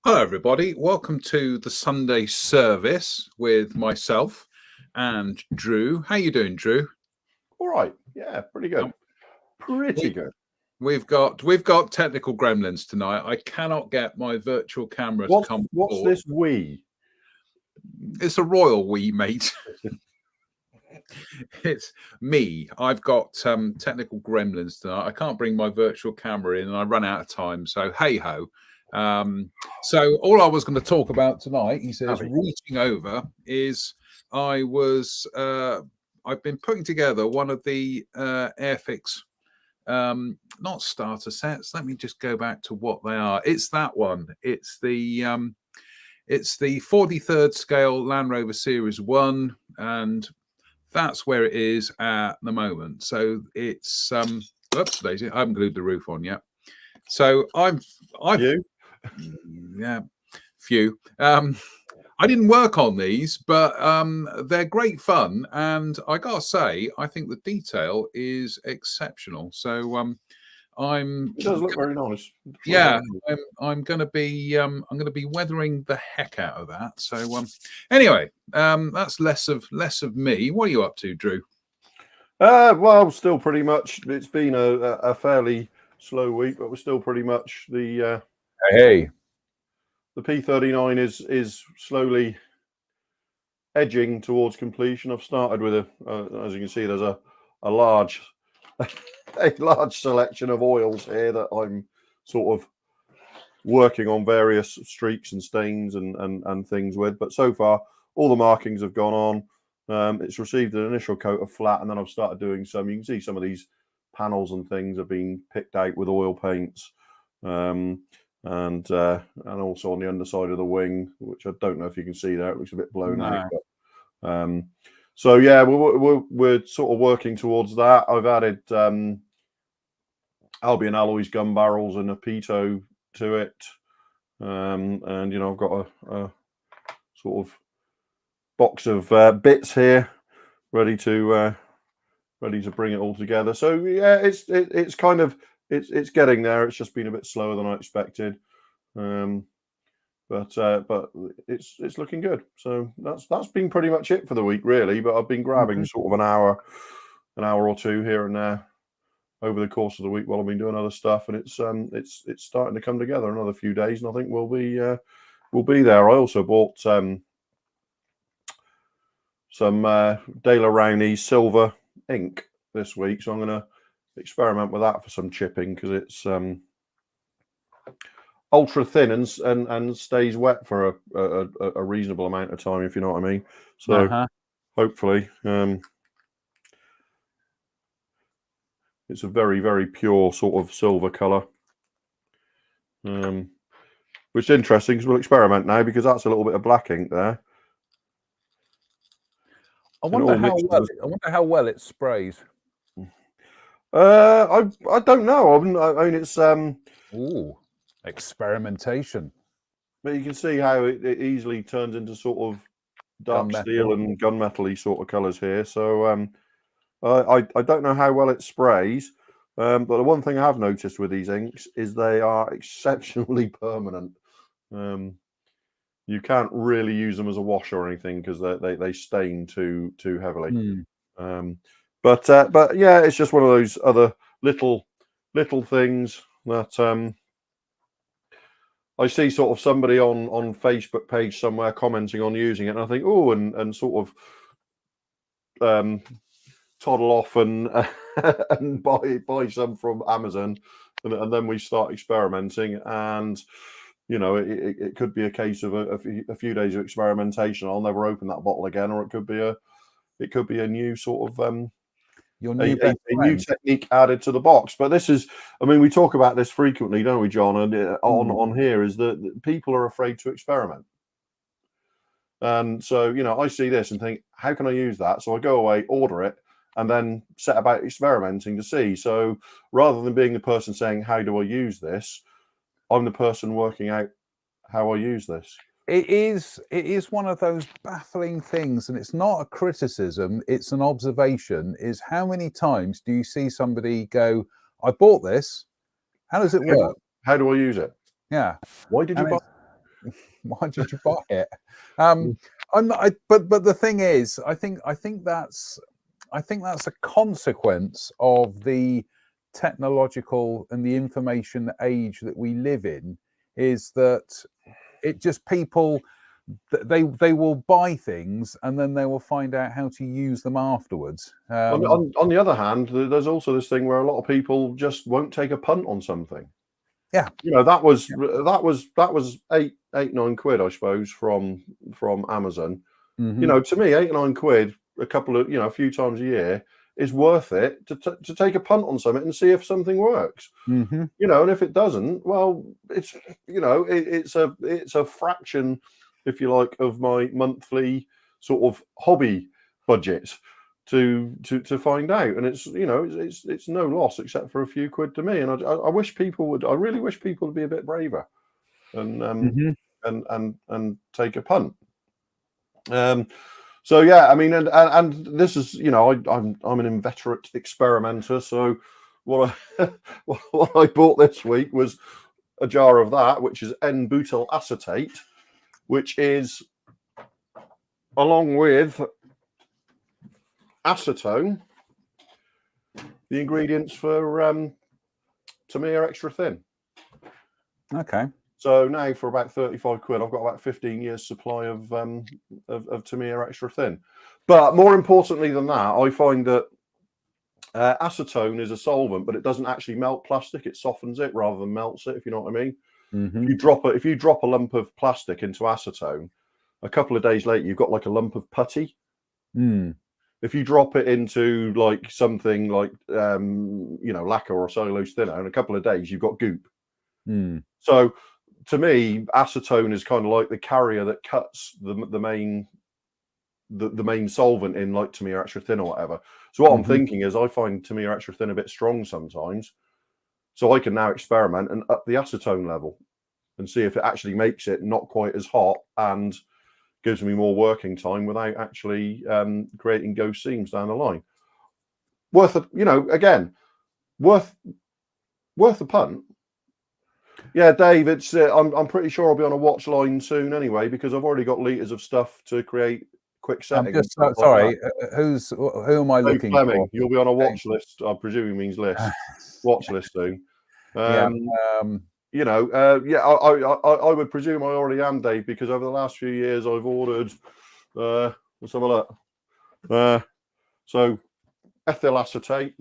Hello, everybody. Welcome to the Sunday service with myself and Drew. How you doing, Drew? All right. Yeah, pretty good. Pretty good. We've got technical gremlins tonight. I cannot get my virtual camera to come. What's this we? It's a royal we, mate. It's me. I've got technical gremlins tonight. I can't bring my virtual camera in, and I run out of time. So hey ho. So all I was going to talk about tonight, he says, reaching over, is I've been putting together one of the Airfix not starter sets. Let me just go back to what they are. It's that one. It's the 43rd scale Land Rover Series 1, and that's where it is at the moment. So it's oops, Daisy, I haven't glued the roof on yet. So I've yeah, few. I didn't work on these, but they're great fun, and I gotta say, I think the detail is exceptional. So it does look very nice. Yeah, I'm gonna be weathering the heck out of that. So anyway, that's less of me. What are you up to, Drew? Well, still pretty much. It's been a fairly slow week, but we're still pretty much the P39 is slowly edging towards completion. I've started with as you can see, there's a large selection of oils here that I'm sort of working on various streaks and stains and things with. But so far, all the markings have gone on. It's received an initial coat of flat, and then I've started doing some. You can see some of these panels and things have been picked out with oil paints. And also on the underside of the wing, which I don't know if you can see there, it looks a bit blown out. But, so yeah, we're sort of working towards that. I've added Albion Alloys gun barrels and a pitot to it, and I've got a sort of box of bits here ready to bring it all together. So yeah, it's kind of. It's getting there. It's just been a bit slower than I expected, but it's looking good. So that's been pretty much it for the week, really. But I've been grabbing sort of an hour or two here and there over the course of the week while I've been doing other stuff, and it's starting to come together. Another few days, and I think we'll be there. I also bought some De La Rowney silver ink this week, so I'm going to experiment with that for some chipping, because it's ultra thin and stays wet for a reasonable amount of time, if you know what I mean. So hopefully it's a very, very pure sort of silver color, which is interesting because we'll experiment now, because that's a little bit of black ink there. I wonder how well it sprays. I don't know. I mean, it's experimentation. But you can see how it easily turns into sort of dark steel and gunmetal-y sort of colours here. So I don't know how well it sprays, but the one thing I have noticed with these inks is they are exceptionally permanent. You can't really use them as a wash or anything, because they stain too heavily. But yeah, it's just one of those other little things that I see sort of somebody on Facebook page somewhere commenting on using it, and I think, oh, and sort of toddle off and and buy some from Amazon, and then we start experimenting, and it could be a case of a few days of experimentation. I'll never open that bottle again, or it could be it could be a new sort of a new technique added to the box. But this is, I mean, we talk about this frequently, don't we, John? And on here is that people are afraid to experiment. And so, you know, I see this and think, how can I use that? So I go away, order it, and then set about experimenting to see. So rather than being the person saying, how do I use this? I'm the person working out how I use this. It is one of those baffling things, and it's not a criticism, it's an observation, is how many times do you see somebody go, I bought this, how does it work? How do I use it? Yeah. Why did you buy it? Why did you buy it? But the thing is, I think that's a consequence of the technological and the information age that we live in, is that it just people, they will buy things and then they will find out how to use them afterwards. On the other hand, there's also this thing where a lot of people just won't take a punt on something. Yeah, you know, that was 8-9 quid, I suppose, from Amazon. You know, to me, 8-9 quid, a few times a year is worth it to take a punt on something and see if something works. You know, and if it doesn't, well, it's, you know, it's a fraction, if you like, of my monthly sort of hobby budget to find out, and it's, you know, it's no loss except for a few quid to me. And I wish people would, I really wish people would be a bit braver and take a punt. So yeah, I mean, and this is, you know, I'm an inveterate experimenter. So what I bought this week was a jar of that, which is N-butyl acetate, which is, along with acetone, the ingredients for Tamiya Extra Thin. Okay. So now for about 35 quid, I've got about 15 years supply of Tamiya Extra Thin. But more importantly than that, I find that acetone is a solvent, but it doesn't actually melt plastic. It softens it rather than melts it, if you know what I mean. If you drop a lump of plastic into acetone, a couple of days later, you've got like a lump of putty. If you drop it into like something like, you know, lacquer or cellulose thinner, in a couple of days, you've got goop. So to me, acetone is kind of like the carrier that cuts the main solvent in, like Tamiya Extra Thin or whatever. So what I'm thinking is, I find Tamiya Extra Thin a bit strong sometimes, so I can now experiment and up the acetone level and see if it actually makes it not quite as hot and gives me more working time without actually creating ghost seams down the line. Worth a, you know, again, worth a punt. Yeah, Dave, it's I'm pretty sure I'll be on a watch line soon anyway, because I've already got litres of stuff to create quick settings. I'm just sorry, who am I looking for? You'll be on a watch list. I presume he means list. Watch list soon. You know, yeah, I would presume I already am, Dave, because over the last few years I've ordered. Let's have a look. So, ethyl acetate,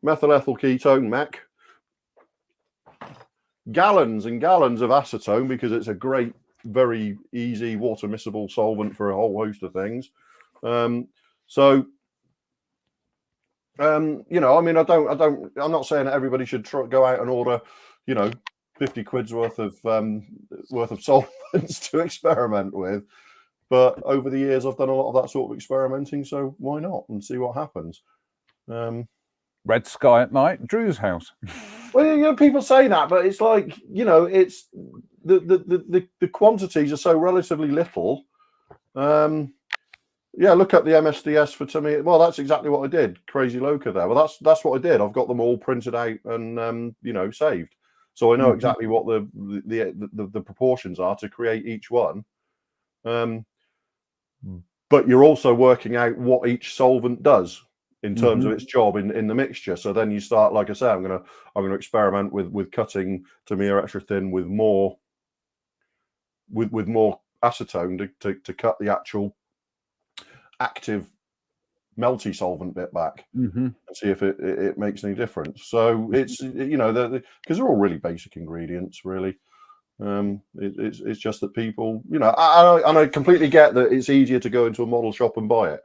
methyl ethyl ketone, MEK, gallons and gallons of acetone, because it's a great, very easy water miscible solvent for a whole host of things. You know, I mean, I'm not saying that everybody should go out and order, you know, 50 quid's worth of solvents to experiment with. But over the years, I've done a lot of that sort of experimenting, so why not, and see what happens. Red sky at night, Drewe's house. Well, you know, people say that, but it's like, you know, it's the quantities are so relatively little. Yeah, look up the MSDS for Tamiya. Well, that's exactly what I did. Crazy Loca there. Well, that's what I did. I've got them all printed out and you know, saved, so I know exactly what the proportions are to create each one. But you're also working out what each solvent does in terms of its job in the mixture. So then you start, like I say, I'm gonna experiment with cutting Tamiya Extra Thin with more acetone to cut the actual active melty solvent bit back and see if it makes any difference. So it's, you know, because they're all really basic ingredients, really. It's just that people, I completely get that it's easier to go into a model shop and buy it.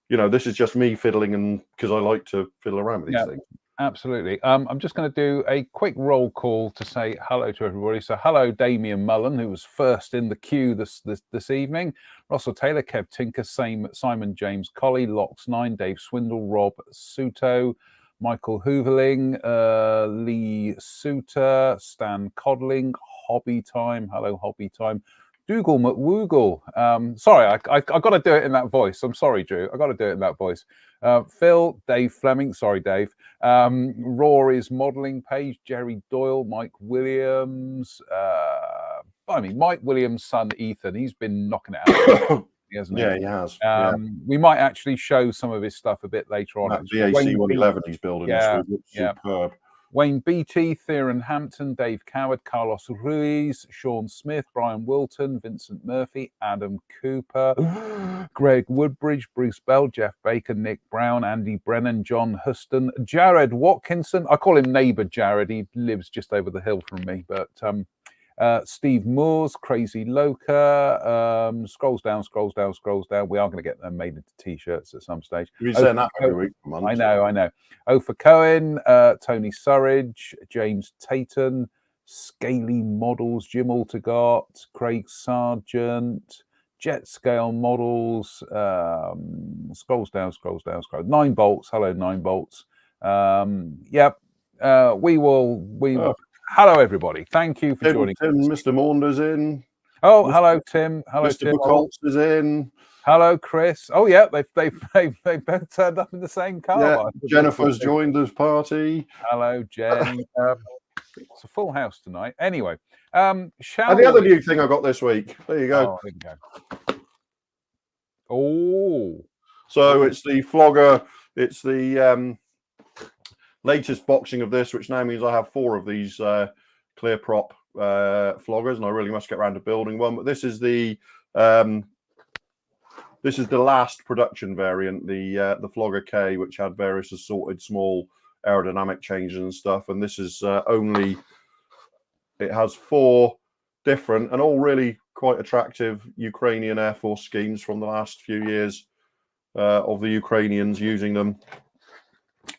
This is just me fiddling, and because I like to fiddle around with these things. Absolutely. I'm just going to do a quick roll call to say hello to everybody. So hello, Damien Mullen, who was first in the queue this evening. Russell Taylor, Kev Tinker, Simon James Colley, Lox9, Dave Swindle, Rob Suto, Michael Hooverling, Lee Suter, Stan Codling, Hobby Time. Hello, Hobby Time. Dougal McWoogle. Sorry, I got to do it in that voice. I'm sorry, Drew. I got to do it in that voice. Phil, Dave Fleming. Sorry, Dave. Rory's modelling page. Jerry Doyle, Mike Williams. Mike Williams' son Ethan. He's been knocking it out, hasn't he? Yeah, he has. We might actually show some of his stuff a bit later on. That VAC 111 he's building this week. Superb. Wayne Beatty, Theron Hampton, Dave Coward, Carlos Ruiz, Sean Smith, Brian Wilton, Vincent Murphy, Adam Cooper, Greg Woodbridge, Bruce Bell, Jeff Baker, Nick Brown, Andy Brennan, John Huston, Jared Watkinson. I call him neighbour Jared. He lives just over the hill from me. But Steve Moores, Crazy Loca, scrolls down. We are going to get them made into T-shirts at some stage. You're saying that every week for months. I know. Ophir Cohen, Tony Surridge, James Tayton, Scaly Models, Jim Altegott, Craig Sargent, Jet Scale Models, scrolls down. 9 Bolts, hello 9 Bolts. Hello, everybody. Thank you for joining. Mr. Maunders in. Oh, hello, Tim. Hello, Mr. Tim. Buchholz is in. Hello, Chris. Oh, yeah, they both turned up in the same car. Yeah, Jennifer's joined this party. Hello, Jen. It's a full house tonight. Anyway, the other new thing I got this week. There you go. Oh, there you go. Oh. So it's the flogger. It's the latest boxing of this, which now means I have 4 of these clear prop floggers, and I really must get around to building one. But this is the last production variant, the Flogger K, which had various assorted small aerodynamic changes and stuff. And this is it has 4 different and all really quite attractive Ukrainian Air Force schemes from the last few years of the Ukrainians using them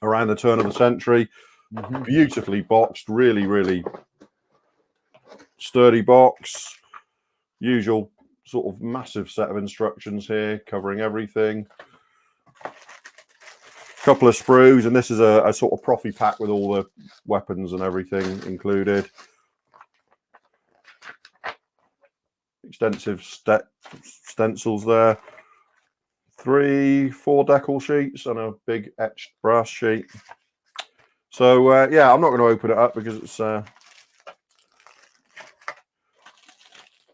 around the turn of the century. Beautifully boxed, really, really sturdy box. Usual sort of massive set of instructions here covering everything. Couple of sprues, and this is a sort of profy pack with all the weapons and everything included. Extensive stencils there. 3, 4 decal sheets and a big etched brass sheet. So yeah, I'm not going to open it up because it's I'm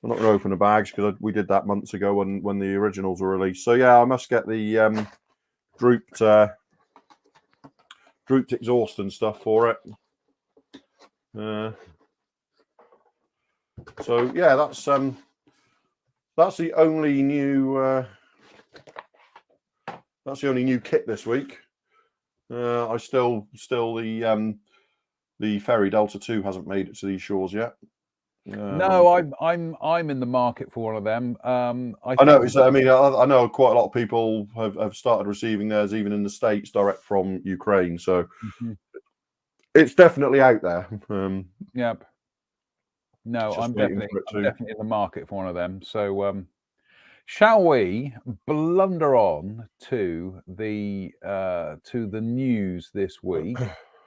not going to open the bags because we did that months ago when the originals were released. So yeah, I must get the drooped exhaust and stuff for it. So yeah, that's the only new kit this week. I still the Ferry Delta 2 hasn't made it to these shores yet. No, I'm in the market for one of them. I know. I know quite a lot of people have started receiving theirs, even in the States, direct from Ukraine. So it's definitely out there. Yep. No, I'm definitely in the market for one of them. So, shall we blunder on to the news this week?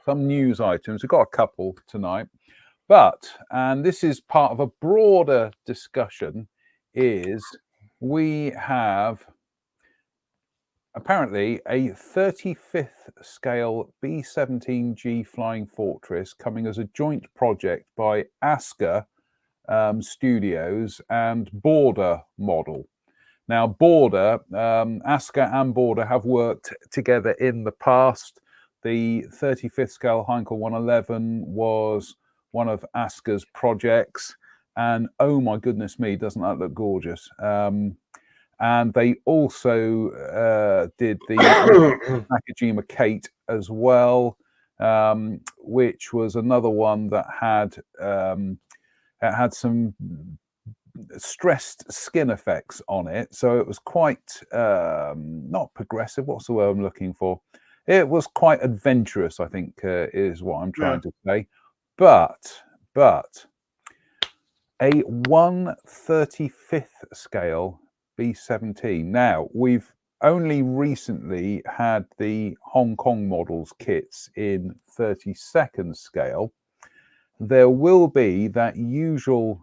Some news items. We've got a couple tonight. But, and this is part of a broader discussion, is we have apparently a 35th scale B-17G Flying Fortress coming as a joint project by Asker Studios and Border Model. Now, Asker and Border have worked together in the past. The 35th scale Heinkel 111 was one of Asker's projects, and oh my goodness me, doesn't that look gorgeous? And they also did the Nakajima Kate as well, which was another one that had It had some stressed skin effects on it, so it was quite not progressive. What's the word I'm looking for? It was quite adventurous, I think, is what I'm trying to say. But a 1/35th scale B17. Now, we've only recently had the Hong Kong models kits in 32nd scale. There will be that usual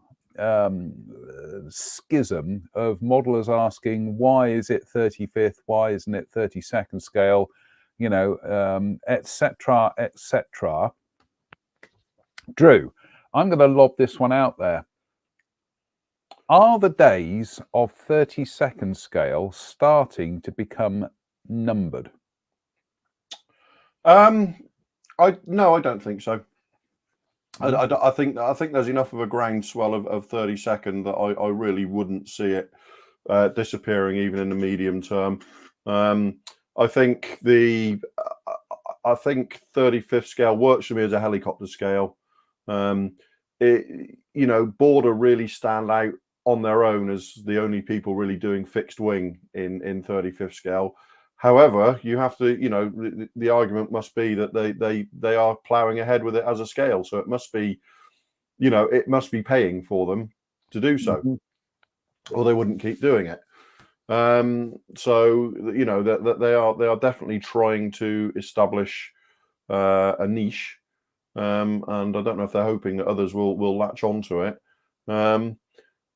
schism of modelers asking, why is it 35th, why isn't it 32nd scale, you know, etc., etc. Drew, I'm going to lob this one out there. Are the days of 32nd scale starting to become numbered? No, I don't think so. I think there's enough of a groundswell of 32nd that I really wouldn't see it disappearing even in the medium term. I think 35th scale works for me as a helicopter scale. Border really stand out on their own as the only people really doing fixed wing in 35th scale. However, you have to, the argument must be that they are ploughing ahead with it as a scale. So it must be, it must be paying for them to do so, or they wouldn't keep doing it. So that they are definitely trying to establish a niche, and I don't know if they're hoping that others will latch onto it.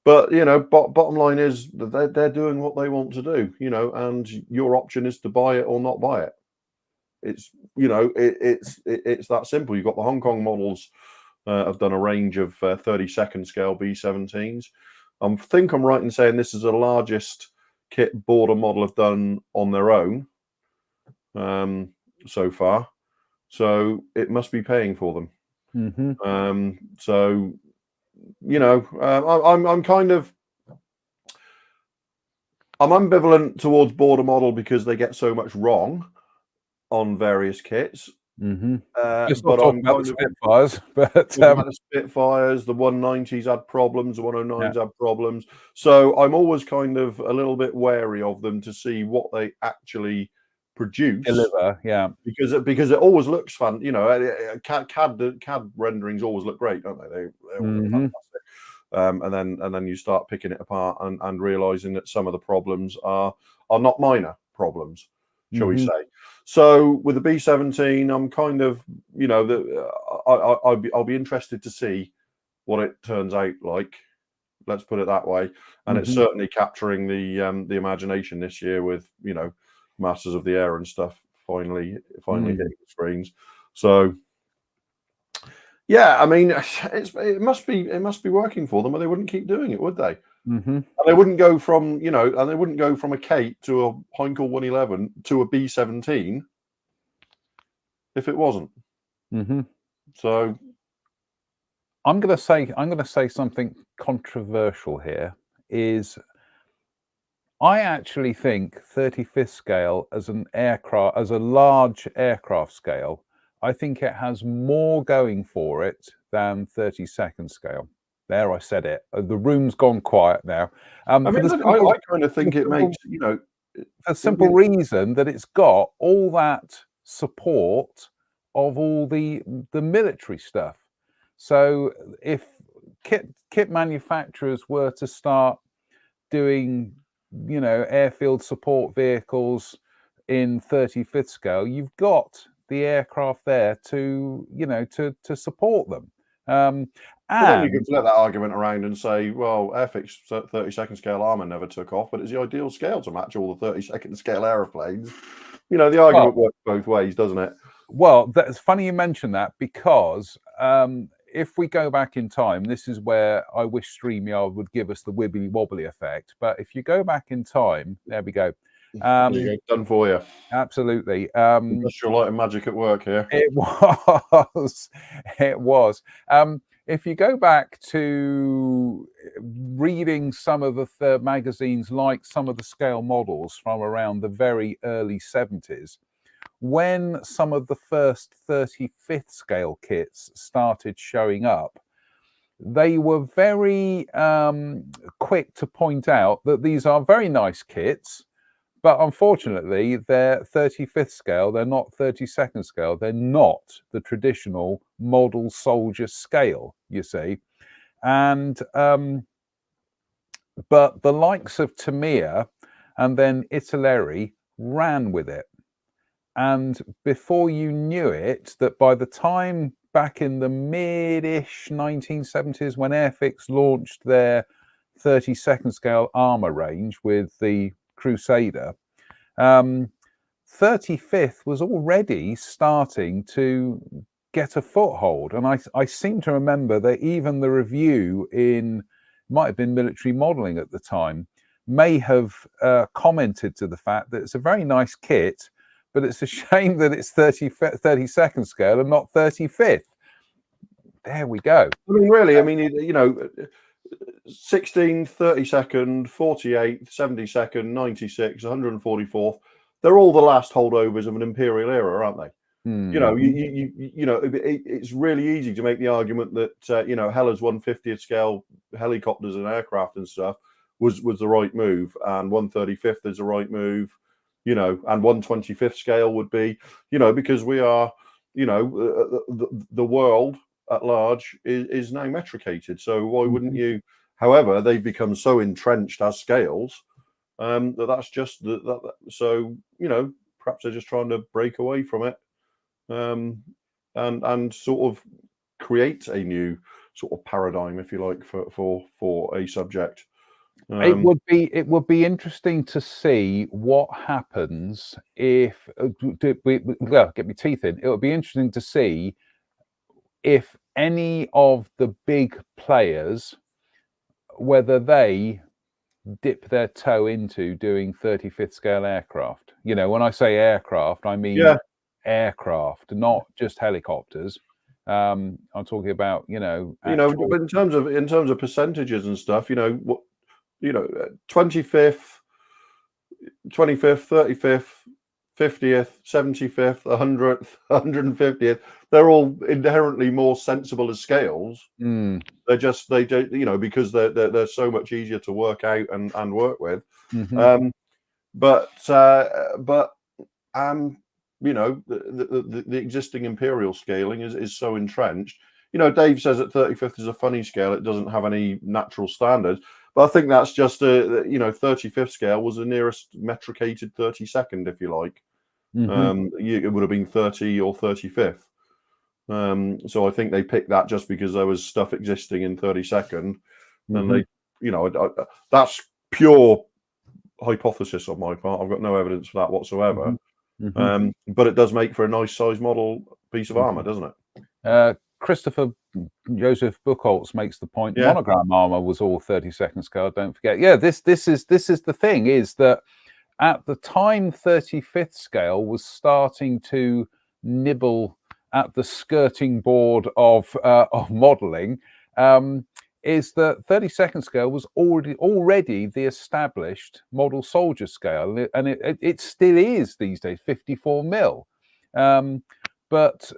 But bottom line is that they're doing what they want to do, and your option is to buy it or not buy it. It's it's that simple. You've got the Hong Kong models have done a range of 32nd scale B17s. I think I'm right in saying this is the largest kit border model have done on their own so far. So it must be paying for them. So I'm ambivalent towards border model because they get so much wrong on various kits. Let's not talk about the Spitfires, but the Spitfires, the 190s had problems, the 109s had problems. So I'm always kind of a little bit wary of them to see what they actually produce. Deliver, yeah. Because it always looks fun, CAD renderings always look great, don't they? They always look fantastic. And then you start picking it apart and realizing that some of the problems are not minor problems, shall we say. So with the B17, I'm kind of, I'll be interested to see what it turns out like. Let's put it that way. And it's certainly capturing the imagination this year with, Masters of the Air and stuff finally hitting the screens. So yeah, I mean, it must be working for them, or they wouldn't keep doing it, would they? And they wouldn't go from a Kate to a Heinkel 111 to a B17 if it wasn't. So I'm going to say something controversial here. Is I actually think 35th scale as a large aircraft scale, I think it has more going for it than 32nd scale. There, I said it. The room's gone quiet now. I kind of think it makes, a simple reason that it's got all that support of all the military stuff. So if kit manufacturers were to start doing, airfield support vehicles in 35th scale, you've got the aircraft there to support them. And then you could flip that argument around and say, well, Airfix 32nd scale armour never took off, but it's the ideal scale to match all the 32nd scale aeroplanes. The argument works both ways, doesn't it? Well, it's funny you mention that, because if we go back in time, this is where I wish StreamYard would give us the wibbly wobbly effect. But if you go back in time, there we go. There you go, done for you. Absolutely. Industrial light and magic at work here. It was. It was. If you go back to reading some of the magazines, like some of the scale models from around the very early 70s, when some of the first 35th scale kits started showing up, they were very quick to point out that these are very nice kits, but unfortunately, they're 35th scale. They're not 32nd scale. They're not the traditional model soldier scale, you see. And but the likes of Tamiya and then Italeri ran with it. And before you knew it, that by the time back in the mid-ish 1970s, when Airfix launched their 32nd scale armor range with the Crusader, 35th was already starting to get a foothold. And I seem to remember that even the review might have been Military Modeling at the time, may have commented to the fact that it's a very nice kit, but it's a shame that it's 32nd scale and not 35th. There we go. I mean, really, I mean, you know, 16, 32nd, 48, 72nd, 96, 144th. They're all the last holdovers of an imperial era, aren't they? You know, you know, it's really easy to make the argument that you know, Heller's 150th scale helicopters and aircraft and stuff was the right move, and 135th is the right move, you know, and 125th scale would be, you know, because we are, you know, the world at large is now metricated. So why wouldn't you? However, they've become so entrenched as scales that's just that. So you know, perhaps they're just trying to break away from it. And sort of create a new sort of paradigm, if you like, for a subject. It would be interesting to see what happens if well, get my teeth in. It would be interesting to see if any of the big players, whether they dip their toe into doing 35th scale aircraft. You know, when I say aircraft, I mean aircraft, not just helicopters. I'm talking about, you know, but in terms of percentages and stuff, you know, what, you know, 25th, 35th, 50th, 75th, 100th, 150th. They're all inherently more sensible as scales. They do, you know, because they're so much easier to work out and work with. But you know, the existing imperial scaling is so entrenched. You know, Dave says that 35th is a funny scale; it doesn't have any natural standards. But I think that's just you know, 35th scale was the nearest metricated 32nd, if you like. It would have been 30 or 35th. So I think they picked that just because there was stuff existing in 32nd, and they, you know, that's pure hypothesis on my part. I've got no evidence for that whatsoever. But it does make for a nice size model piece of armor, doesn't it? Christopher Joseph Buchholz makes the point. Monogram armor was all 32nd scale. Don't forget. Yeah, this is the thing, is that at the time 35th scale was starting to nibble at the skirting board of modeling. Is that 32nd scale was already the established model soldier scale, and it still is these days, 54 mil. But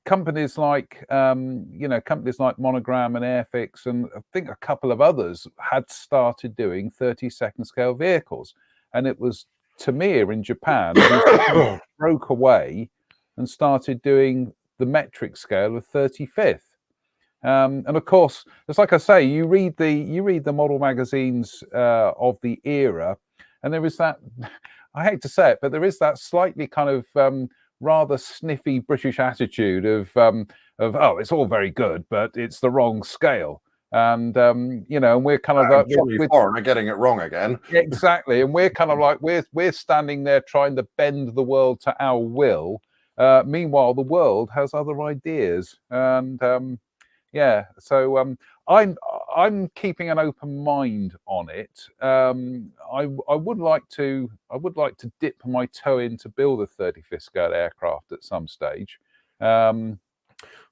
companies like companies like Monogram and Airfix, and I think a couple of others, had started doing 32nd scale vehicles, and it was Tamiya in Japan who broke away and started doing the metric scale of 35th. And of course, it's like I say, you read the model magazines of the era, and there is that, I hate to say it, but there is that slightly kind of rather sniffy British attitude of oh, it's all very good, but it's the wrong scale. And you know, and we're kind of like, we're foreigner getting it wrong again. Exactly, and we're kind of like we're standing there trying to bend the world to our will. Meanwhile, the world has other ideas, and yeah. So I'm keeping an open mind on it. I would like to dip my toe in to build a 35th scale aircraft at some stage. Well,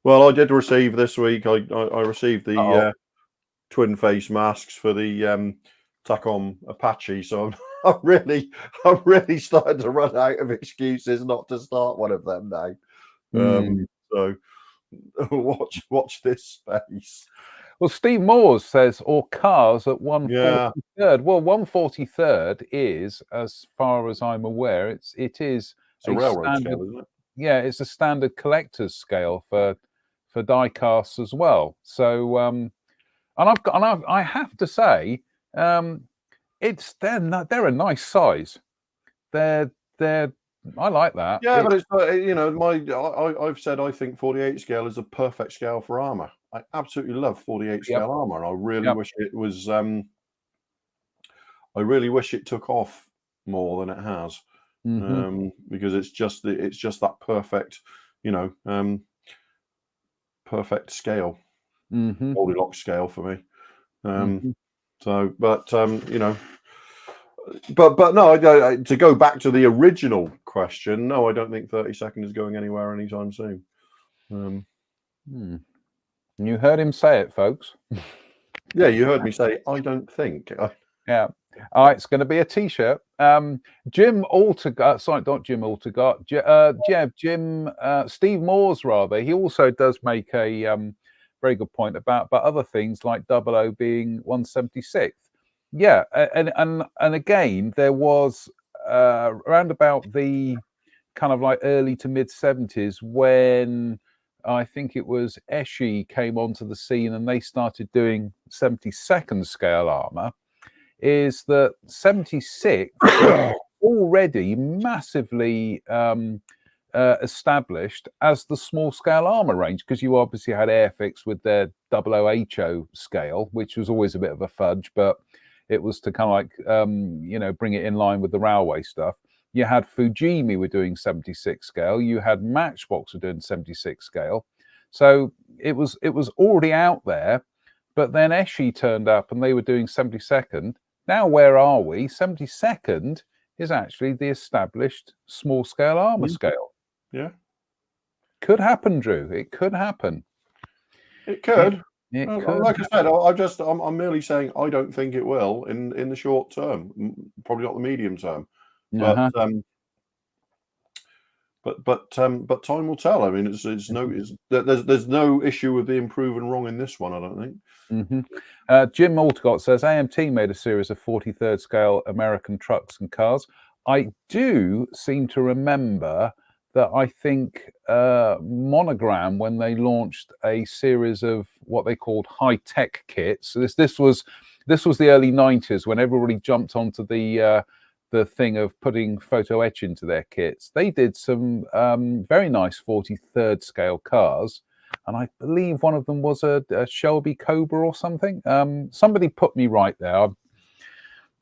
I did receive this week. I received the twin face masks for the Tacom Apache. So I'm really starting to run out of excuses not to start one of them now. So watch this space. Well, Steve Moores says, or cars at 143rd. Yeah. Well, 143rd is, as far as I'm aware, it is It's a railroad scale, isn't it? Yeah, it's a standard collector's scale for die casts as well. So, I have to say, they're a nice size. They're I like that. Yeah, but it's you know, I've said I think 48 scale is a perfect scale for armor. I absolutely love 48 scale armor, and I really wish it was. I really wish it took off more than it has, because it's just that perfect, you know, perfect scale, Goldilocks scale for me. So, but you know. But no, to go back to the original question, no, I don't think 30-second is going anywhere anytime soon. You heard him say it, folks. Yeah, you heard me say, I don't think. Yeah. All right, it's going to be a T-shirt. Jim Altegott, sorry, not Jim Altegott. Steve Moores, rather. He also does make a very good point about other things like 00 being 176th. Yeah, and again, there was around about the kind of like early to mid 70s when I think it was Eschi came onto the scene and they started doing 72nd scale armor. Is that 76 already massively established as the small scale armor range, because you obviously had Airfix with their 00HO scale, which was always a bit of a fudge, but it was to kind of like, you know, bring it in line with the railway stuff. You had Fujimi were doing 76 scale. You had Matchbox were doing 76 scale. So it was already out there. But then Eschi turned up and they were doing 72nd. Now where are we? 72nd is actually the established small scale armor scale. Yeah. Could happen, Drew. It could happen. It could. It like I said, I'm merely saying I don't think it will in the short term, probably not the medium term, but but time will tell. I mean, there's no issue with being proven wrong in this one, I don't think. Jim Altegott says AMT made a series of 43rd scale American trucks and cars. I do seem to remember that I think Monogram, when they launched a series of what they called high-tech kits. This was the early 90s when everybody jumped onto the thing of putting photo etch into their kits. They did some very nice 43rd scale cars, and I believe one of them was a Shelby Cobra or something. Somebody put me right there.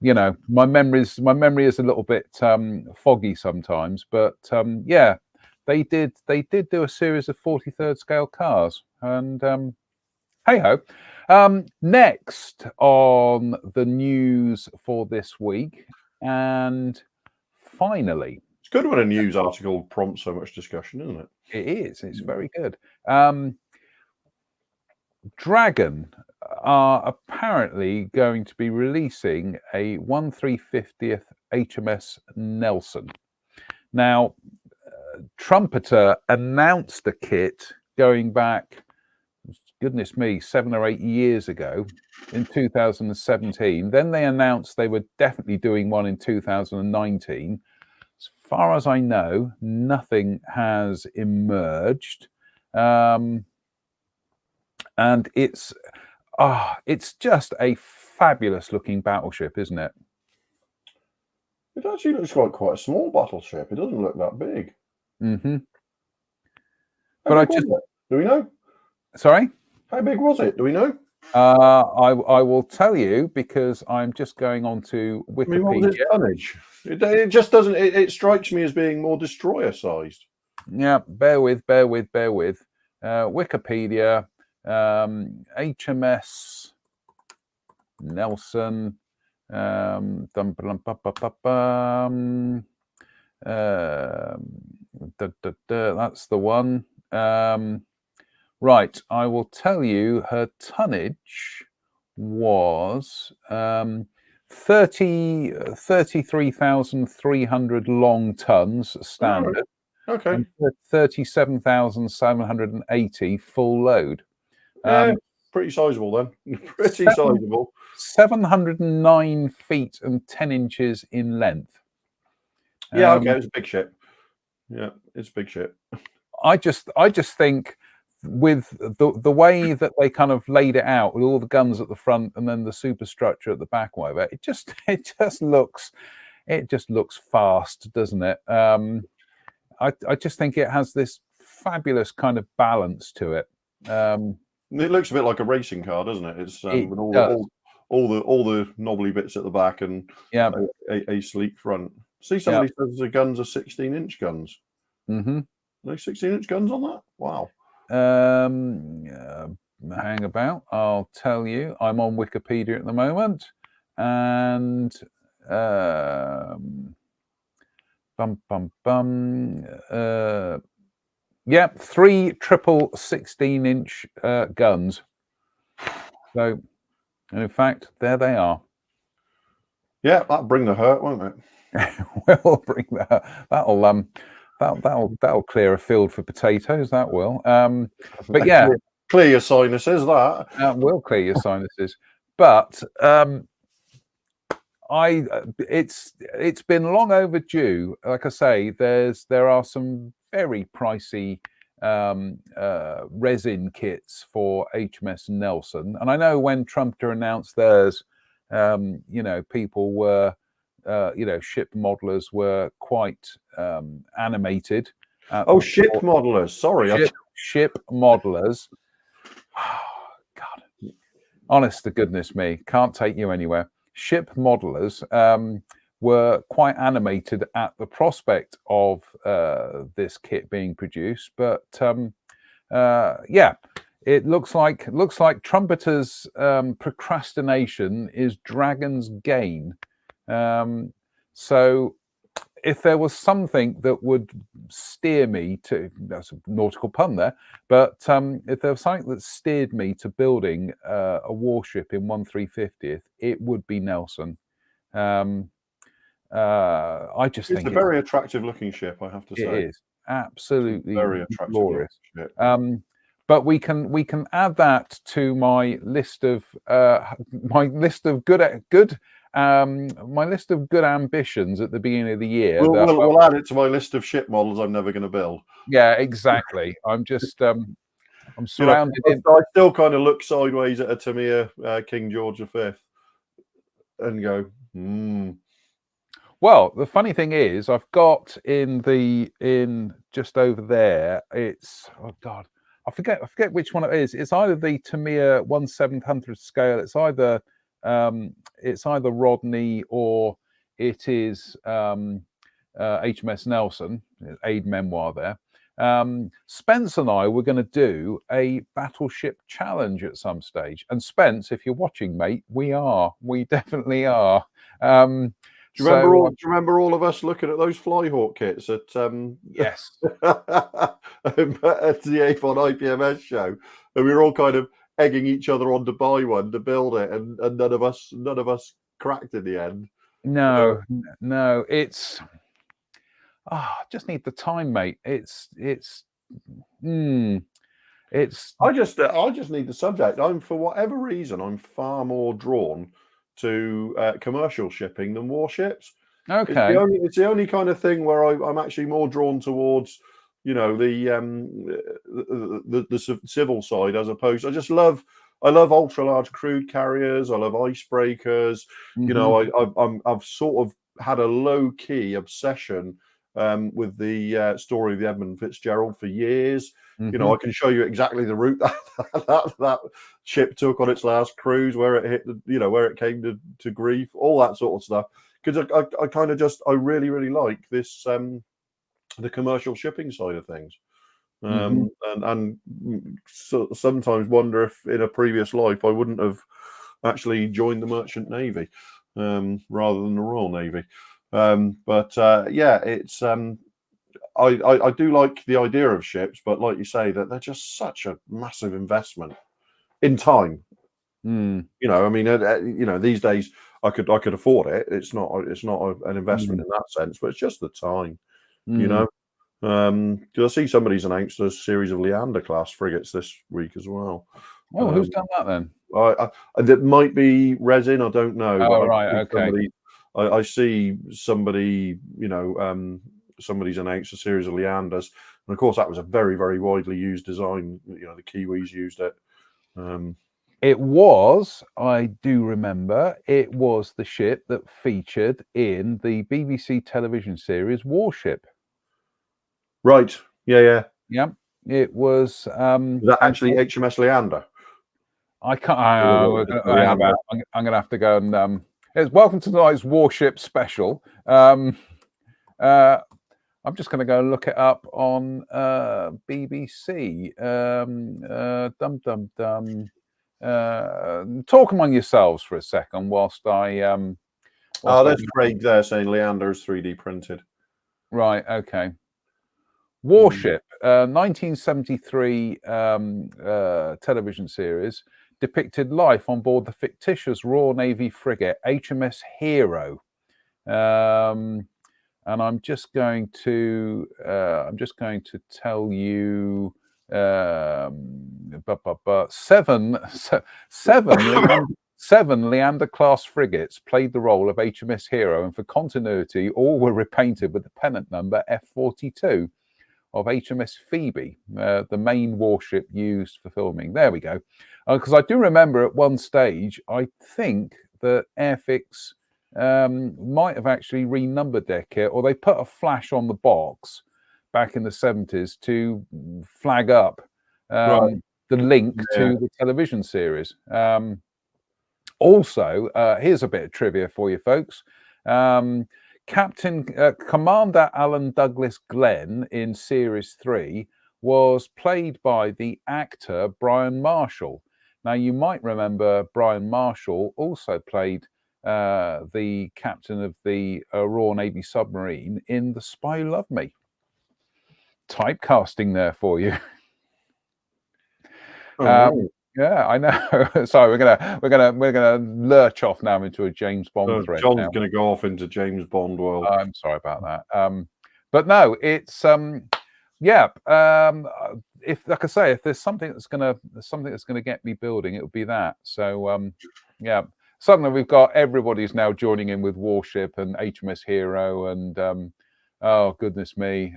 You know, my memory is a little bit foggy sometimes, but yeah, they did do a series of 43rd scale cars, and hey ho. Next on the news for this week, and finally, it's good when a news article prompts so much discussion, isn't it? It is. It's very good. Dragon are apparently going to be releasing a 1/350th HMS Nelson. Now, Trumpeter announced the kit going back, goodness me, 7 or 8 years ago in 2017. Then they announced they were definitely doing one in 2019. As far as I know, nothing has emerged. And it's just a fabulous looking battleship, isn't it? It actually looks like quite a small battleship. It doesn't look that big. But do we know? Sorry? How big was it? Do we know? I will tell you, because I'm just going on to Wikipedia. I mean, what was its tonnage? It just doesn't. It strikes me as being more destroyer sized. Yeah, bear with. Wikipedia. HMS Nelson. That's the one. Right, I will tell you her tonnage was 33,300 long tons standard. Okay. And 37,780 full load. Yeah, pretty sizable then. Pretty sizable. 709 feet and 10 inches in length. Yeah, okay, it's a big ship. Yeah, it's a big ship. I just think with the way that they kind of laid it out with all the guns at the front and then the superstructure at the back, whatever, it just looks fast, doesn't it? I just think it has this fabulous kind of balance to it. It looks a bit like a racing car, doesn't it? It's with all the knobbly bits at the back and a sleek front. See, somebody says the guns are 16-inch guns. Mm-hmm. Are they 16-inch guns on that? Wow. Hang about. I'll tell you. I'm on Wikipedia at the moment, and three triple 16-inch guns. So, and in fact, there they are. Yeah, that'll bring the hurt, won't it? We'll bring that. That'll clear a field for potatoes. That will. But yeah, clear your sinuses. That will clear your sinuses. But it's been long overdue. Like I say, there are some very pricey resin kits for HMS Nelson, and I know when Trumpeter announced theirs, people were. Ship modelers were quite animated. Ship modelers. Sorry, ship modelers. Oh, God, honest to goodness me, can't take you anywhere. Ship modelers were quite animated at the prospect of this kit being produced, but it looks like Trumpeter's procrastination is Dragon's gain. So if there was something that would steer me to, that's a nautical pun there, but if there was something that steered me to building a warship in 1/350th, it would be Nelson. I just think it's a very attractive looking ship, I have to say. It is absolutely very attractive glorious ship. But we can add that to my list of good ambitions at the beginning of the year. We'll add it to my list of ship models I'm never going to build. Yeah, exactly. I'm just I'm surrounded. I still kind of look sideways at a Tamiya King George V and go, Well, the funny thing is, I've got in just over there. It's I forget which one it is. It's either the Tamiya 1/700th scale. It's either Rodney or it is HMS Nelson, aid memoir there. Spence and I were going to do a battleship challenge at some stage. And Spence, if you're watching, mate, we definitely are. Do you remember all of us looking at those Flyhawk kits at yes at the Avon IPMS show, and we were all kind of egging each other on to buy one to build it, and none of us cracked in the end. No, it's just need the time, mate. It's I just need the subject. For whatever reason, I'm far more drawn to commercial shipping than warships. Okay, it's the only kind of thing where I'm actually more drawn towards, the civil side as opposed. I love ultra large crude carriers. I love icebreakers. Mm-hmm. I've sort of had a low key obsession with the story of the Edmund Fitzgerald for years. Mm-hmm. I can show you exactly the route that ship took on its last cruise, where it hit, where it came to grief, all that sort of stuff. Because I kind of I really, really like this, the commercial shipping side of things. And so sometimes wonder if in a previous life I wouldn't have actually joined the Merchant Navy rather than the Royal Navy. It's I do like the idea of ships, but like you say, that they're just such a massive investment in time. These days I could afford it. It's not an investment in that sense, but it's just the time. Because I see somebody's announced a series of Leander class frigates this week as well. Oh, who's done that then? That might be resin. I don't know. Oh, But right, okay. I see somebody, somebody's announced a series of Leanders, and of course that was a very, very widely used design. The Kiwis used it. It was, I do remember, it was the ship that featured in the BBC television series Warship. Right. Yeah. Yeah, it was. Was that actually HMS Leander? I can't. Hang about. I'm going to have to go and. It's welcome to tonight's Warship special. I'm just going to go and look it up on BBC. Talk among yourselves for a second whilst I. There's Craig there saying Leander is 3D printed. Right. Okay. Warship, 1973 television series, depicted life on board the fictitious Royal Navy frigate HMS Hero. And I'm just going to tell you seven Leander class frigates played the role of HMS Hero, and for continuity, all were repainted with the pennant number F42 of HMS Phoebe, the main warship used for filming. There we go. Because I do remember at one stage, I think that Airfix might have actually renumbered their kit, or they put a flash on the box back in the 70s to flag up the link to the television series. Also, here's a bit of trivia for you folks. Commander Alan Douglas Glenn in Series 3 was played by the actor Brian Marshall. Now, you might remember Brian Marshall also played the captain of the Royal Navy submarine in The Spy Who Loved Me. Typecasting there for you. Yeah, I know. Sorry, we're gonna lurch off now into a James Bond thread. John's going to go off into James Bond world. I'm sorry about that. But no, it's if, like I say, if there's something that's gonna get me building, it would be that. So yeah, suddenly we've got everybody's now joining in with Warship and HMS Hero and oh goodness me.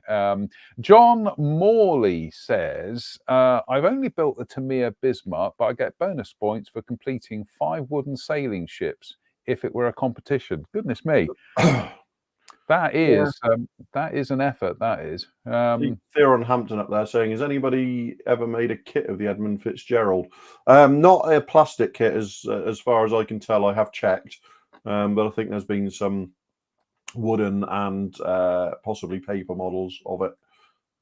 John Morley says, I've only built the Tamir Bismarck, but I get bonus points for completing 5 wooden sailing ships if it were a competition. Goodness me. That is an effort. That is. Theron Hampton up there saying, has anybody ever made a kit of the Edmund Fitzgerald? Not a plastic kit, as far as I can tell. I have checked, but I think there's been some wooden and possibly paper models of it.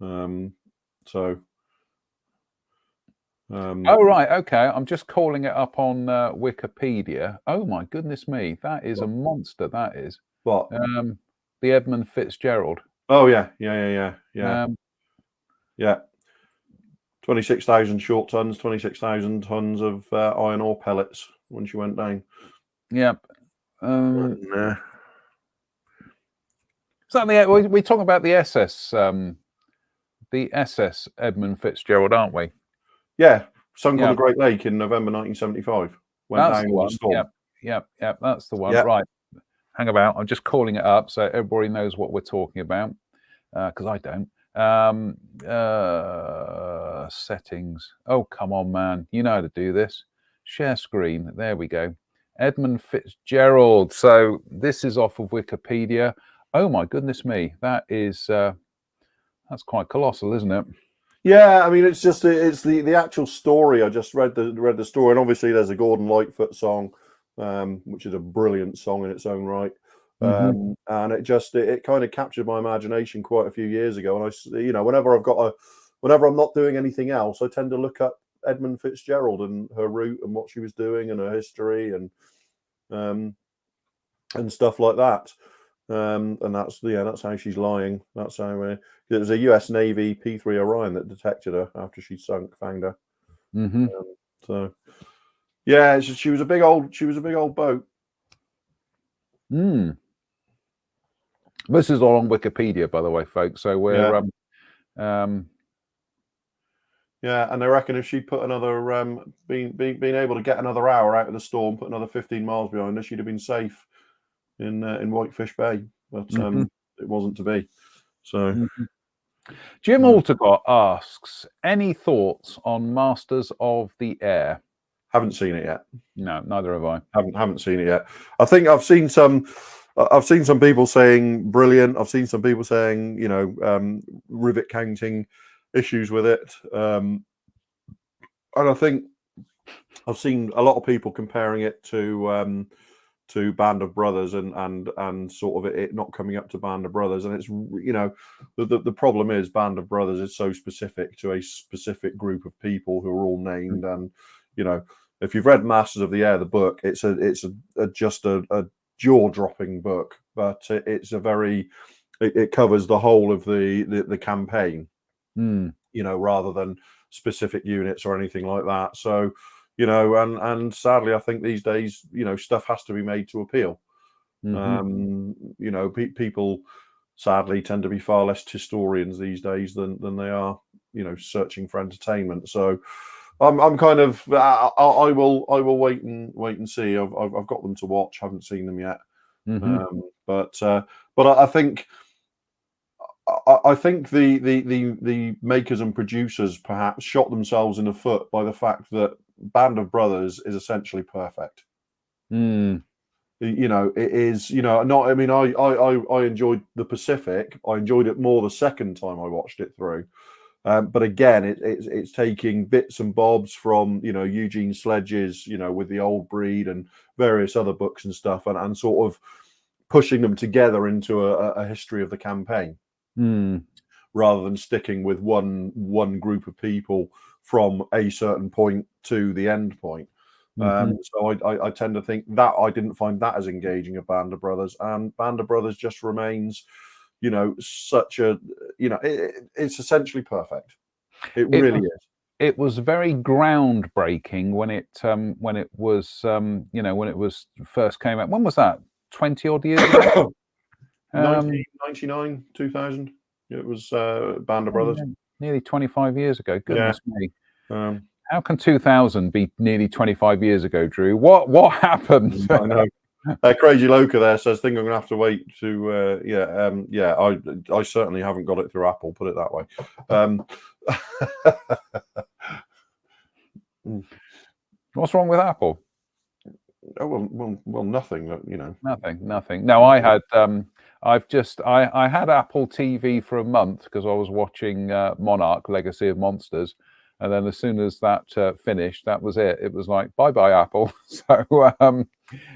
Oh right, okay. I'm just calling it up on Wikipedia. Oh my goodness me, that is a monster. That is. What? The Edmund Fitzgerald. Oh yeah. 26,000 short tons, 26,000 tons of iron ore pellets when she went down. Yep. Certainly, we're talking about the SS Edmund Fitzgerald, aren't we? Yeah, sunk on the Great Lake in November 1975. Went that's down the one. in the storm. Yep, that's the one. Yep. Right. Hang about. I'm just calling it up so everybody knows what we're talking about, because I don't. Settings. Oh, come on, man. You know how to do this. Share screen. There we go. Edmund Fitzgerald. So this is off of Wikipedia. Oh my goodness me. That is that's quite colossal, isn't it? Yeah, I mean, it's the actual story. I just read the story, and obviously there's a Gordon Lightfoot song, which is a brilliant song in its own right. And it kind of captured my imagination quite a few years ago. And whenever I'm not doing anything else, I tend to look up Edmund Fitzgerald and her route and what she was doing and her history and stuff like that. And that's how she's lying. That's how it was a U.S. Navy P3 Orion that detected her after she found her. So yeah, she was a big old boat. This is all on Wikipedia, by the way, folks. So we're Yeah, and I reckon if she put another being able to get another hour out of the storm, put another 15 miles behind her, she'd have been safe in Whitefish Bay. But it wasn't to be. So Jim Altercott asks, any thoughts on Masters of the Air? haven't seen it yet. No, neither have I. Haven't seen it yet. I think I've seen some people saying brilliant. I've seen some people saying, you know, rivet counting issues with it. And I think I've seen a lot of people comparing it to Band of Brothers and sort of it not coming up to Band of Brothers. And it's, you know, the problem is Band of Brothers is so specific to a specific group of people who are all named. And, you know, if you've read Masters of the Air, the book, it's just a jaw-dropping book, but it covers the whole of the campaign, you know, rather than specific units or anything like that. So, you know, and sadly, I think these days, you know, stuff has to be made to appeal. You know, people sadly tend to be far less historians these days than they are, you know, searching for entertainment. So I'm kind of I will wait and see. I've got them to watch. Haven't seen them yet. But I think the makers and producers perhaps shot themselves in the foot by the fact that Band of Brothers is essentially perfect. You know, it is. You know, not. I mean, I enjoyed the Pacific. I enjoyed it more the second time I watched it through. But again, it's taking bits and bobs from, you know, Eugene Sledge's, you know, with the Old Breed and various other books and stuff, and sort of pushing them together into a history of the campaign, rather than sticking with one group of people from a certain point to the end point. So I tend to think that I didn't find that as engaging a Band of Brothers, and Band of Brothers just remains, you know, such a, you know, it's essentially perfect. It really is. It was very groundbreaking when it was you know, when it was first came out. When was that? 20 odd years ago. 1999, 2000. It was Band of Brothers. Nearly 25 years ago. Goodness me. How can 2000 be nearly 25 years ago, Drew? What happened? I know. Crazy Loca there says, think I'm going to have to wait to, I certainly haven't got it through Apple, put it that way. What's wrong with Apple? Oh, well, nothing, you know. Nothing. No, I had, I had Apple TV for a month because I was watching Monarch, Legacy of Monsters. And then as soon as that finished, that was it. It was like, bye-bye, Apple. So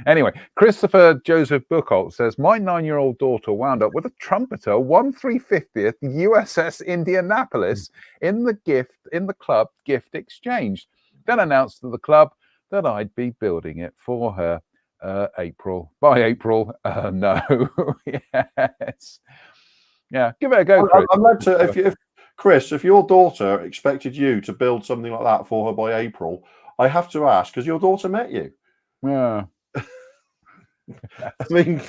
anyway, Christopher Joseph Buchholz says, my 9-year-old daughter wound up with a trumpeter 1/350th USS Indianapolis in the club gift exchange. Then announced to the club that I'd be building it for her. By April, no. Yes. Yeah, give it a go, Chris. I'd like to, Chris, if your daughter expected you to build something like that for her by April, I have to ask, has your daughter met you? Yeah. I mean,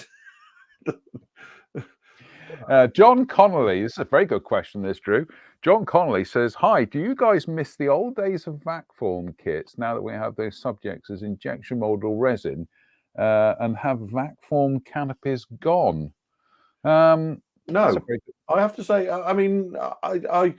John Connolly, this is a very good question, this, Drew. John Connolly says, hi, do you guys miss the old days of vac form kits now that we have those subjects as injection molded resin and have vac form canopies gone? No, I have to say, I mean, I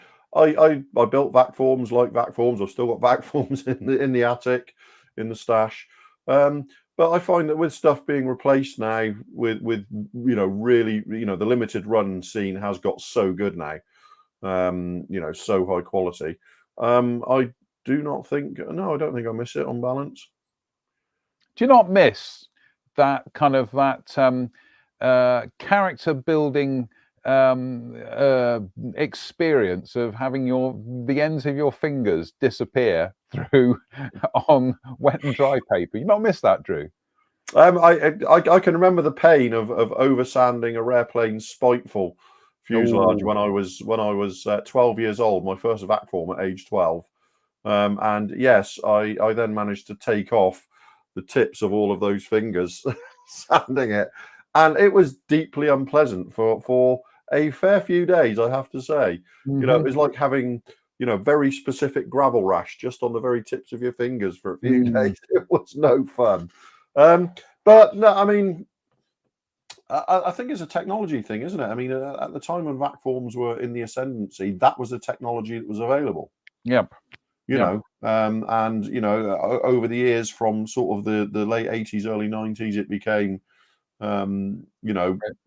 built vac forms like vac forms. I've still got vac forms in the attic, in the stash. But I find that with stuff being replaced now with you know, really, you know, the limited run scene has got so good now, you know, so high quality. I do not think, no, I don't think I miss it on balance. Do you not miss that kind of that character building experience of having the ends of your fingers disappear through on wet and dry paper? You not miss that, Drew? I can remember the pain of over sanding a rare plane Spiteful fuselage when I was 12 years old, my first vac form at age 12. And yes, I then managed to take off the tips of all of those fingers sanding it, and it was deeply unpleasant for a fair few days, I have to say. You know, it was like having very specific gravel rash just on the very tips of your fingers for a few days. It was no fun. But no, I mean, I think it's a technology thing, isn't it? I mean, at the time when vac forms were in the ascendancy, that was the technology that was available. Yep. And over the years, from sort of the late 80s, early 90s, it became,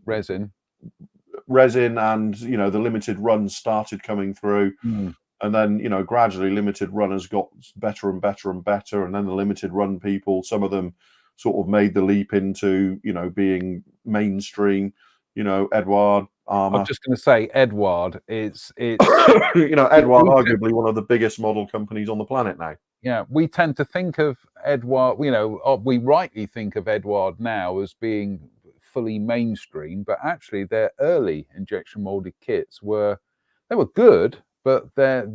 resin, and the limited runs started coming through. And then, gradually limited runners got better and better and better. And then the limited run people, some of them sort of made the leap into, being mainstream, Edward, Armour. I'm just going to say, Edward, it's Edward, arguably one of the biggest model companies on the planet now. Yeah, we tend to think of Edward, we rightly think of Edward now as being fully mainstream, but actually their early injection molded kits were good, but they're,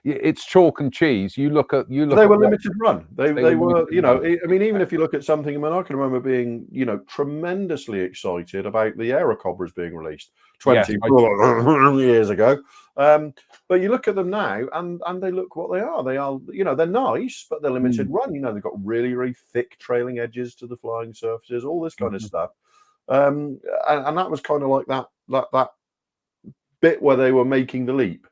it's chalk and cheese. They were limited run. They were, I mean, even if you look at something, I can remember being, tremendously excited about the Aerocobras being released 20 years ago. But you look at them now and they look what they are. They are, they're nice, but they're limited run. They've got really, really thick trailing edges to the flying surfaces, all this kind of stuff. And that was kind of like that bit where they were making the leap.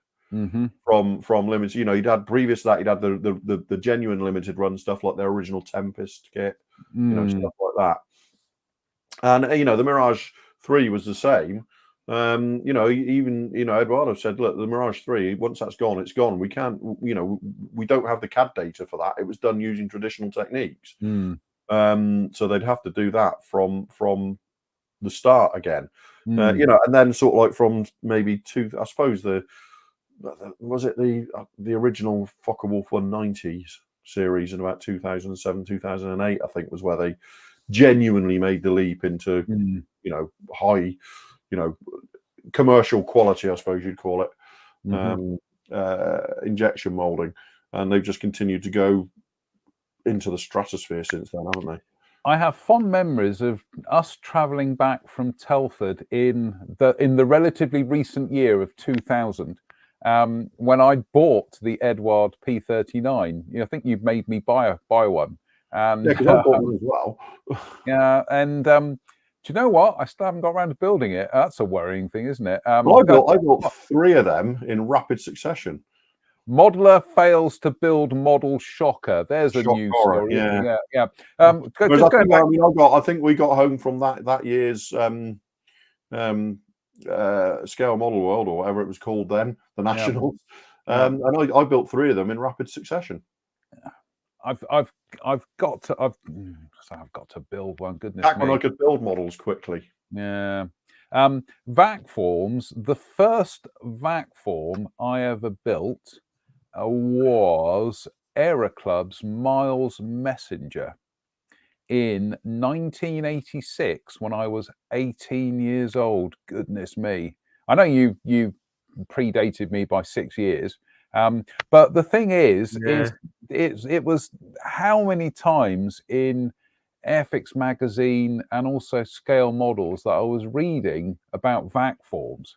From limits, you'd had previous to that, you'd had the genuine limited run stuff like their original Tempest kit, stuff like that. And the Mirage 3 was the same. Even Eduardo said, look, the Mirage 3, once that's gone, it's gone. We can't, we don't have the CAD data for that. It was done using traditional techniques. So they'd have to do that from the start again. And then sort of like from maybe I suppose was it the original Focke-Wulf 190s series in about 2007, 2008, I think, was where they genuinely made the leap into, high, commercial quality, I suppose you'd call it, injection molding. And they've just continued to go into the stratosphere since then, haven't they? I have fond memories of us travelling back from Telford in the relatively recent year of 2000. When I bought the Edward P39, I think you made me buy one. And, yeah, because I bought one as well. Yeah, and do you know what? I still haven't got around to building it. That's a worrying thing, isn't it? Well, I built 3 of them in rapid succession. Modeler fails to build model shocker. There's a news story. Yeah. I think we got home from that year's Scale Model World, or whatever it was called then, the Nationals, and I built 3 of them in rapid succession. I've got to build one. Goodness back me. when I could build models quickly. Yeah. Vac forms. The first vac form I ever built was Aeroclub's Miles Messenger in 1986 when I was 18 years old. Goodness me. I know you predated me by 6 years. But the thing is it was how many times in Airfix magazine and also Scale Models that I was reading about vac forms.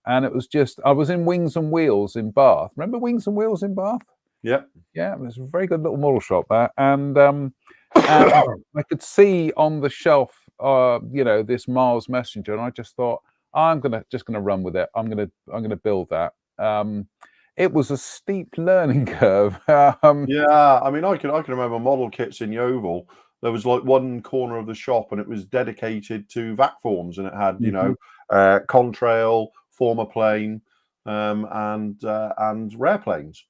And it was just, I was in Wings and Wheels in Bath. Remember Wings and Wheels in Bath? Yeah. Yeah, it was a very good little model shop there. And I could see on the shelf, this Miles Messenger, and I just thought, I'm just gonna run with it. I'm gonna build that. It was a steep learning curve. Yeah, I mean, I can remember model kits in Yeovil. There was like one corner of the shop, and it was dedicated to vac forms, and it had contrail, former plane, and rare planes.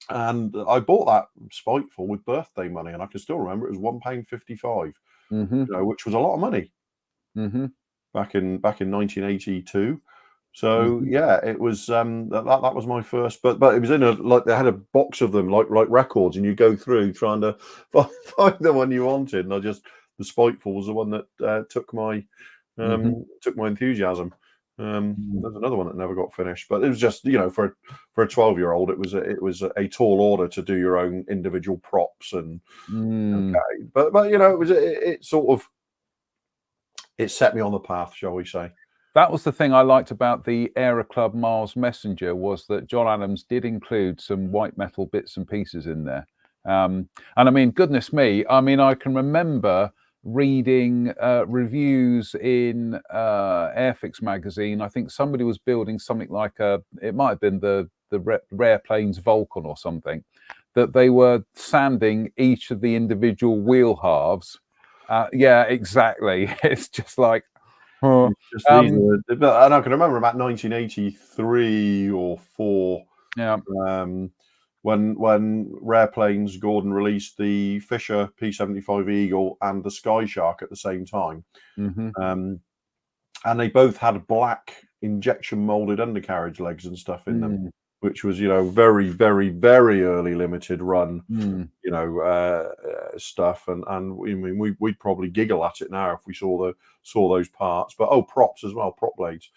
And I bought that spiteful with birthday money, and I can still remember it was £1.55, which was a lot of money back in 1982. So yeah, it was that was my first, but it was in they had a box of them like records, and you go through trying to find the one you wanted, and the spiteful was the one that took my enthusiasm. There's another one that never got finished, but it was just for a 12-year-old, it was a tall order to do your own individual props and okay, but it sort of set me on the path, shall we say. that was the thing I liked about the Aero Club Mars Messenger, was that John Adams did include some white metal bits and pieces in there. And I mean, goodness me, I mean, I can remember reading reviews in Airfix magazine. I think somebody was building something like it might have been the Rare Planes Vulcan or something, that they were sanding each of the individual wheel halves. Yeah, exactly. It's just like, and I can remember about 1983 or 4. Yeah. When Rare Planes Gordon released the Fisher P75 Eagle and the Sky Shark at the same time, and they both had black injection molded undercarriage legs and stuff in them, which was, you know, very, very, very early limited run, you know, stuff. And I mean, we'd probably giggle at it now if we saw those parts. But props as well, prop blades.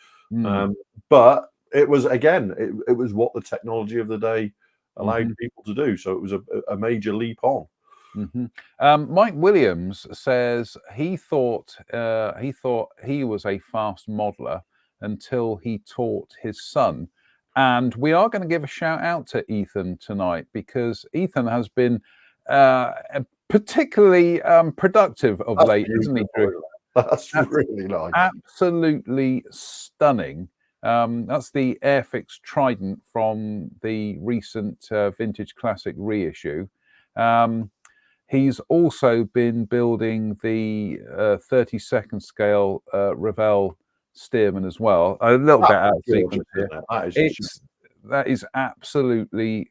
But it was, again, it was what the technology of the day allowed people to do. So it was a major leap on. Mike Williams says he thought he was a fast modeler until he taught his son. And we are going to give a shout out to Ethan tonight, because Ethan has been particularly productive of late, isn't he, Drew? That's really nice. Absolutely stunning. That's the Airfix Trident from the recent Vintage Classic reissue. He's also been building the 32nd scale Revell Stearman as well. A little bit out of sequence here. That is absolutely.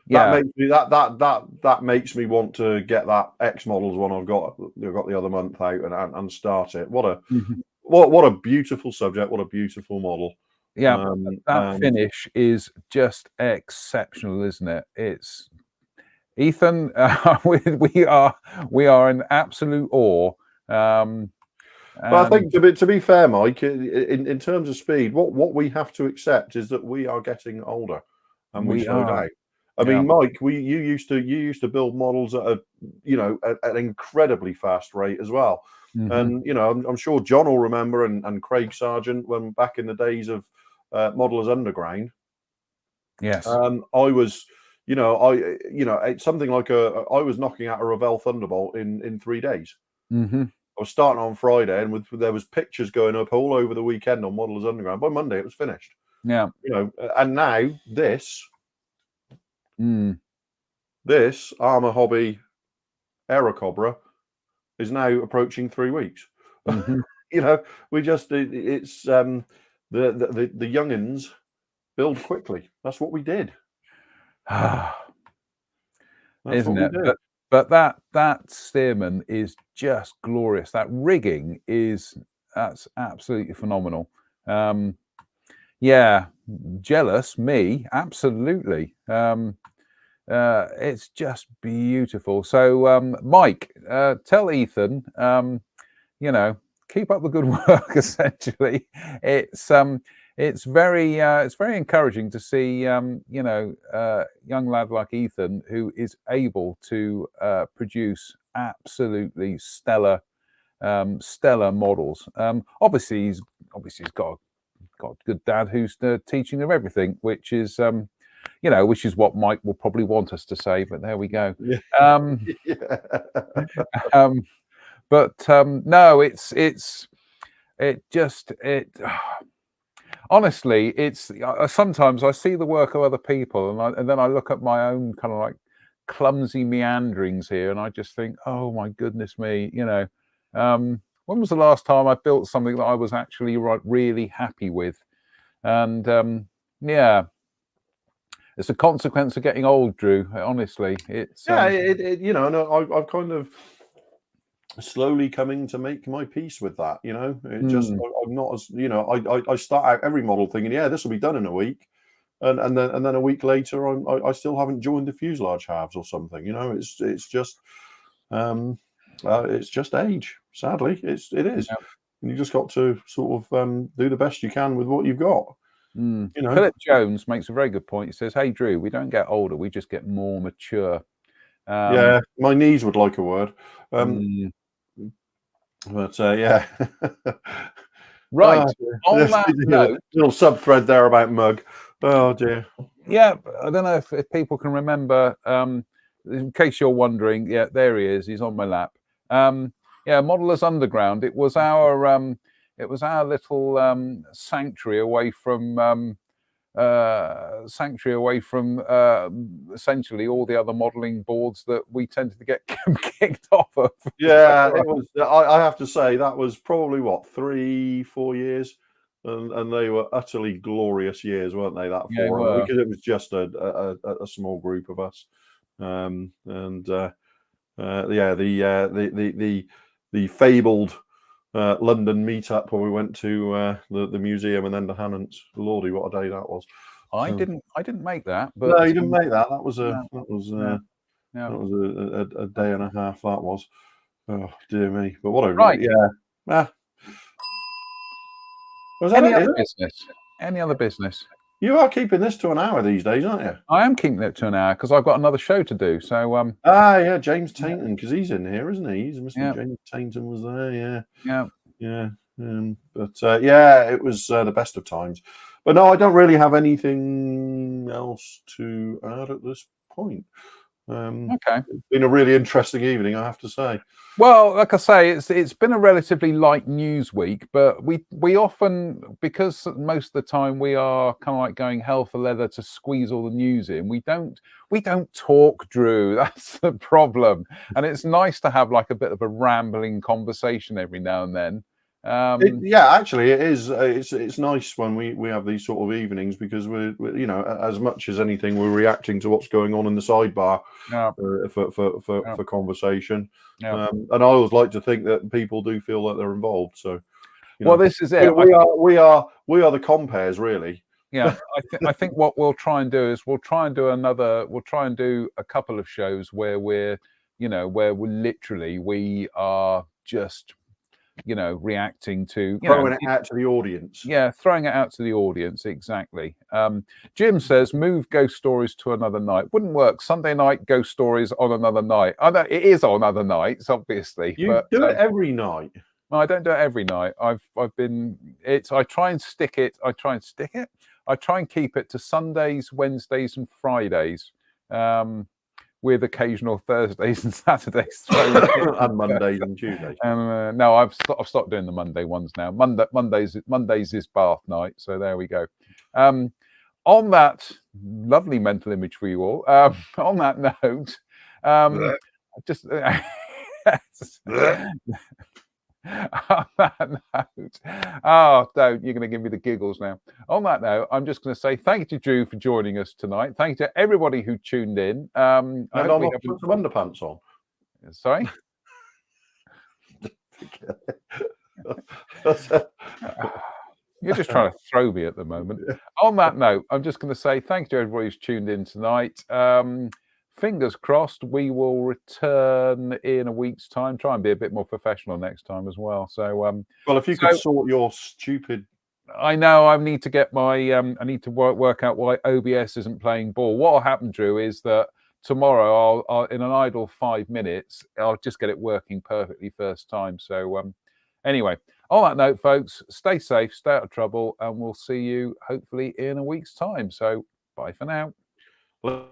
Yeah, that makes me want to get that X Models one I've got the other month out and start it. What a beautiful subject! What a beautiful model! Yeah, that finish is just exceptional, isn't it? It's Ethan. We are in absolute awe. But I think to be fair, Mike, in terms of speed, what we have to accept is that we are getting older, and we slow down. I mean, Mike, you used to build models at an incredibly fast rate as well. And you know, I'm sure John will remember, and Craig Sargent, when back in the days of Modelers Underground. Yes. I was, it's something like I was knocking out a Revell Thunderbolt in 3 days. I was starting on Friday, and there was pictures going up all over the weekend on Modelers Underground. By Monday, it was finished. Yeah. You know, and now this Armour Hobby Aerocobra is now approaching 3 weeks. You know, it's the youngins build quickly. That's what we did. Isn't it? But that Stearman is just glorious. That rigging that's absolutely phenomenal. Yeah, jealous me, absolutely. It's just beautiful. So Mike, tell Ethan, you know, keep up the good work. Essentially, it's very encouraging to see you know, young lad like Ethan, who is able to produce absolutely stellar models. Obviously he's got a good dad who's teaching him everything, which is you know, which is what Mike will probably want us to say, but there we go. But no, honestly, it's sometimes I see the work of other people, and then I look at my own kind of like clumsy meanderings here, and I just think, oh my goodness me, you know, when was the last time I built something that I was actually really happy with? And yeah, it's a consequence of getting old, Drew. Honestly, it's you know, and I've kind of slowly coming to make my peace with that. You know, I'm not as, you know, I start out every model thinking, yeah, this will be done in a week, and then a week later I still haven't joined the fuselage halves or something. You know, it's just age. Sadly, it is. Yeah. And you just got to sort of do the best you can with what you've got. You know, Philip Jones makes a very good point. He says, "Hey, Drew, we don't get older; we just get more mature." Yeah, my knees would like a word. But yeah, Right. On Yes, that yeah, note, little sub thread there about mug. Oh dear. yeah, I don't know if people can remember. In case you're wondering, yeah, there he is. He's on my lap. Yeah, Modelers Underground. It was our little sanctuary away from essentially all the other modelling boards that we tended to get kicked off of. Yeah, it was. I have to say that was probably what 3-4 years, and they were utterly glorious years, weren't they? That Yeah, forum, were. because it was just a small group of us, yeah, the fabled London meetup when we went to the museum and then to Hannant's. Lordy, what a day that was! I didn't make that, but No, you didn't make that. That was a day and a half. That was. Oh dear me! But what a Right. yeah. Was Any that other it? business? Any other business? You are keeping this to an hour these days, aren't you? I am keeping it to an hour because I've got another show to do. So yeah, James Tainton, because he's in here, isn't he? He's Mr. Yeah. James Tainton was there, yeah. But yeah, it was the best of times. But no, I don't really have anything else to add at this point. Okay. It's been a really interesting evening, I have to say. Well, like I say, it's been a relatively light news week, but we often, because most of the time we are kind of like going hell for leather to squeeze all the news in. We don't talk, Drew. That's the problem, and it's nice to have like a bit of a rambling conversation every now and then. Yeah, actually, it is. It's nice when we have these sort of evenings because we're as much as anything we're reacting to what's going on in the sidebar for conversation. Yeah. And I always like to think that people do feel like they're involved. So, well, this is it. We are the compares, really. Yeah, I think what we'll try and do is we'll try and do a couple of shows where we are just reacting to throwing it out to the audience. Yeah, throwing it out to the audience, exactly. Jim says move ghost stories to another night. Wouldn't work. Sunday night ghost stories on another night. I know it is on other nights, obviously. You do it every night. No, I don't do it every night. I try and stick it. I try and keep it to Sundays, Wednesdays, and Fridays. With occasional Thursdays and Saturdays and Mondays and Tuesdays. No, I've stopped doing the Monday ones now. Mondays is bath night, so there we go. On that lovely mental image for you all. On that note, just on that note, don't, you're going to give me the giggles now. On that note, I'm just going to say thank you to Drew for joining us tonight. Thank you to everybody who tuned in. And I'll put some underpants on. Sorry? You're just trying to throw me at the moment. On that note, I'm just going to say thank you to everybody who's tuned in tonight. Fingers crossed, we will return in a week's time. Try and be a bit more professional next time as well. So, well, if you could sort your stupid. I know I need to get my. I need to work out why OBS isn't playing ball. What will happen, Drew, is that tomorrow, I'll in an idle 5 minutes, I'll just get it working perfectly first time. So, anyway, on that note, folks, stay safe, stay out of trouble, and we'll see you hopefully in a week's time. So, bye for now. Well,